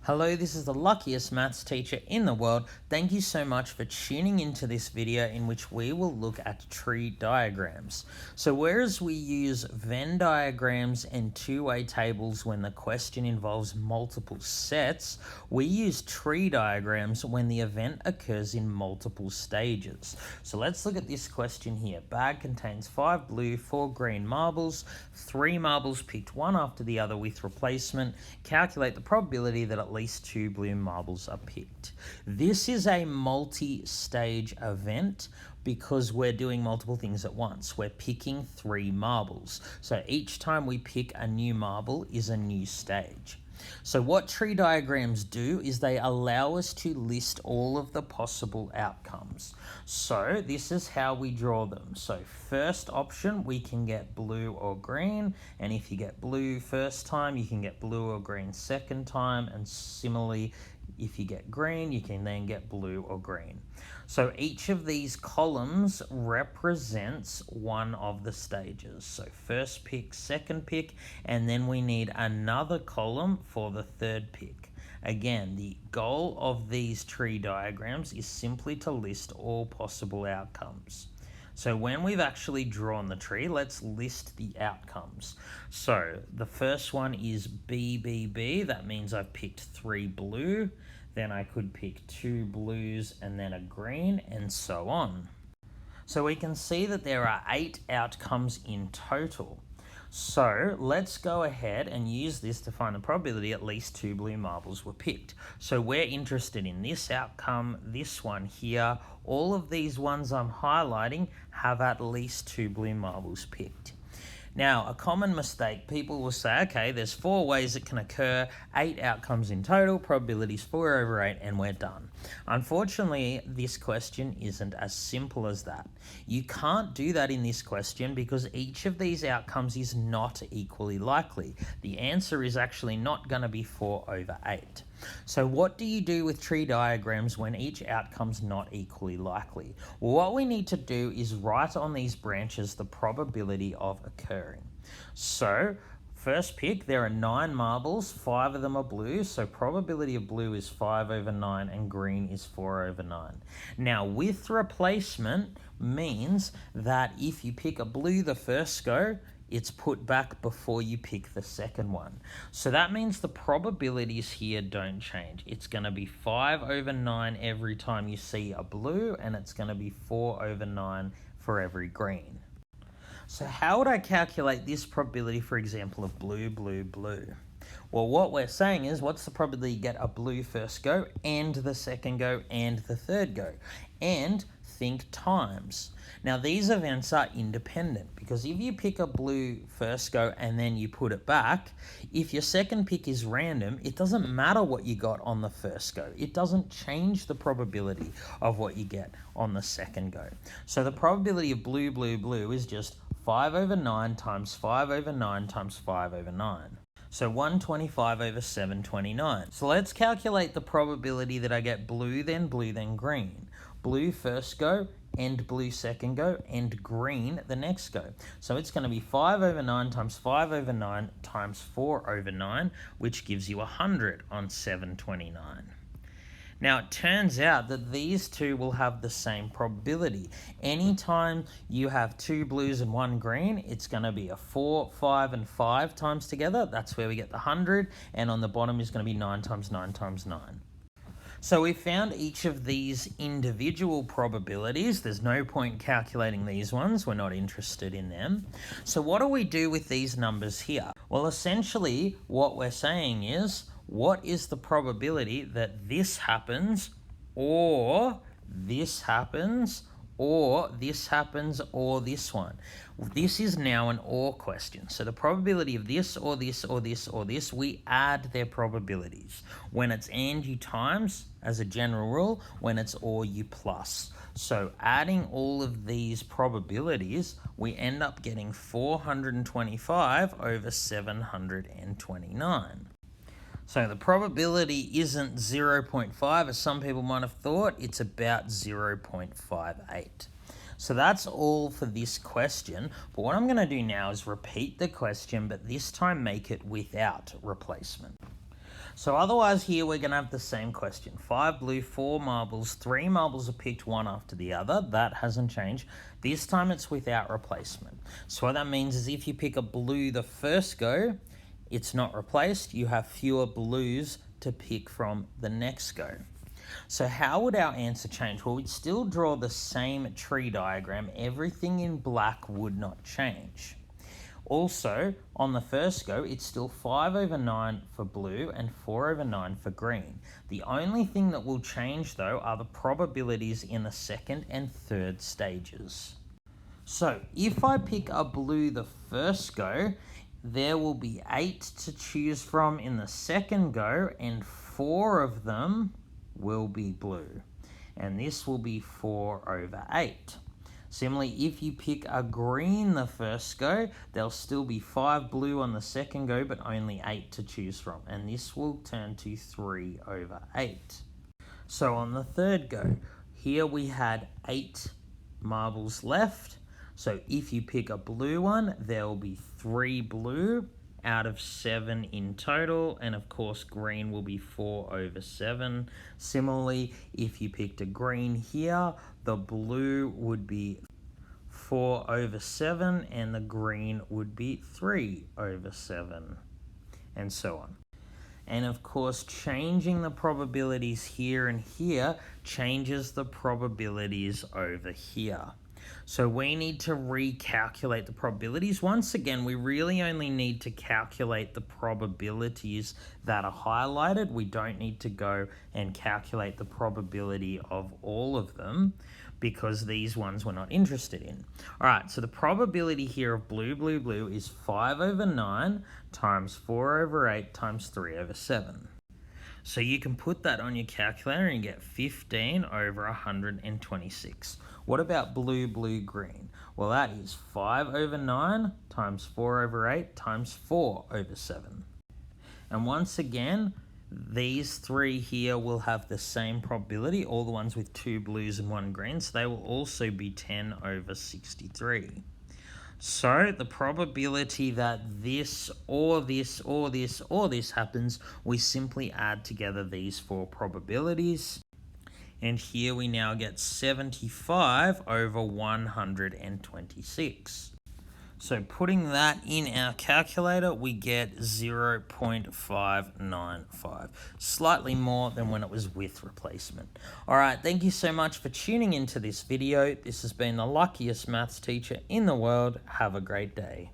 Hello, this is the luckiest maths teacher in the world. Thank you so much for tuning into this video in which we will look at tree diagrams. So whereas we use Venn diagrams and two-way tables when the question involves multiple sets, we use tree diagrams when the event occurs in multiple stages. So let's look at this question here. Bag contains 5 blue, 4 green marbles, 3 marbles picked one after the other with replacement. Calculate the probability that at least 2 blue marbles are picked. This is a multi-stage event because we're doing multiple things at once. We're picking 3 marbles. So each time we pick a new marble is a new stage. So what tree diagrams do is they allow us to list all of the possible outcomes. So this is how we draw them. So first option, we can get blue or green, and if you get blue first time, you can get blue or green second time, and similarly, if you get green, you can then get blue or green. So each of these columns represents one of the stages. So first pick, second pick, and then we need another column for the third pick. Again, the goal of these tree diagrams is simply to list all possible outcomes. So when we've actually drawn the tree, let's list the outcomes. So the first one is BBB. That means I've picked 3 blue. Then I could pick 2 blues and then a green, and so on. So we can see that there are 8 outcomes in total. So let's go ahead and use this to find the probability at least 2 blue marbles were picked. So we're interested in this outcome, this one here. All of these ones I'm highlighting have at least 2 blue marbles picked. Now, a common mistake, people will say, okay, there's 4 ways it can occur, 8 outcomes in total, probabilities 4/8, and we're done. Unfortunately, this question isn't as simple as that. You can't do that in this question because each of these outcomes is not equally likely. The answer is actually not going to be 4/8. So what do you do with tree diagrams when each outcome's not equally likely? Well, what we need to do is write on these branches the probability of occurring. So first pick, there are 9 marbles, 5 of them are blue, so probability of blue is 5/9 and green is 4/9. Now with replacement means that if you pick a blue the first go, it's put back before you pick the second one. So that means the probabilities here don't change. It's going to be 5/9 every time you see a blue, and it's going to be 4/9 for every green. So how would I calculate this probability, for example, of blue, blue, blue? Well, what we're saying is, what's the probability you get a blue first go, and the second go, and the third go? And think times. Now, these events are independent because if you pick a blue first go and then you put it back, if your second pick is random, it doesn't matter what you got on the first go. It doesn't change the probability of what you get on the second go. So the probability of blue, blue, blue is just 5/9 times 5/9 times 5/9. So 125/729. So let's calculate the probability that I get blue, then green. Blue first go, and blue second go, and green the next go. So it's going to be 5/9 times 5/9 times 4/9, which gives you 100 on 729. Now, it turns out that these two will have the same probability. Anytime you have 2 blues and 1 green, it's going to be a 4, 5, and 5 times together. That's where we get the 100. And on the bottom is going to be 9 times 9 times 9. So we found each of these individual probabilities. There's no point calculating these ones. We're not interested in them. So what do we do with these numbers here? Well, essentially, what we're saying is, what is the probability that this happens, or this happens, or this happens, or this one? This is now an or question. So the probability of this, or this, or this, or this, we add their probabilities. When it's and, you times, as a general rule. When it's or, you plus. So adding all of these probabilities, we end up getting 425/729. So the probability isn't 0.5 as some people might have thought, it's about 0.58. So that's all for this question, but what I'm going to do now is repeat the question, but this time make it without replacement. So otherwise here we're going to have the same question. 5 blue, 4 marbles, 3 marbles are picked one after the other. That hasn't changed. This time it's without replacement. So what that means is if you pick a blue the first go, it's not replaced. You have fewer blues to pick from the next go. So how would our answer change? Well, we'd still draw the same tree diagram. Everything in black would not change. Also, on the first go, it's still 5/9 for blue and 4/9 for green. The only thing that will change, though, are the probabilities in the second and third stages. So, if I pick a blue the first go, there will be 8 to choose from in the second go, and 4 of them will be blue. And this will be 4/8. Similarly, if you pick a green the first go, there'll still be 5 blue on the second go, but only 8 to choose from. And this will turn to 3/8. So on the third go, here we had 8 marbles left. So if you pick a blue one, there will be 3 blue out of 7 in total, and of course green will be 4/7. Similarly, if you picked a green here, the blue would be 4/7 and the green would be 3/7, and so on. And of course, changing the probabilities here and here changes the probabilities over here. So we need to recalculate the probabilities. Once again, we really only need to calculate the probabilities that are highlighted. We don't need to go and calculate the probability of all of them because these ones we're not interested in. All right, so the probability here of blue, blue, blue is 5/9 times 4/8 times 3/7. So you can put that on your calculator and get 15/126. What about blue, blue, green? Well, that is 5/9 times 4/8 times 4/7. And once again, these three here will have the same probability, all the ones with 2 blues and 1 green, so they will also be 10/63. So the probability that this or this or this or this happens, we simply add together these 4 probabilities. And here we now get 75/126. So putting that in our calculator, we get 0.595, slightly more than when it was with replacement. All right, thank you so much for tuning into this video. This has been the luckiest maths teacher in the world. Have a great day.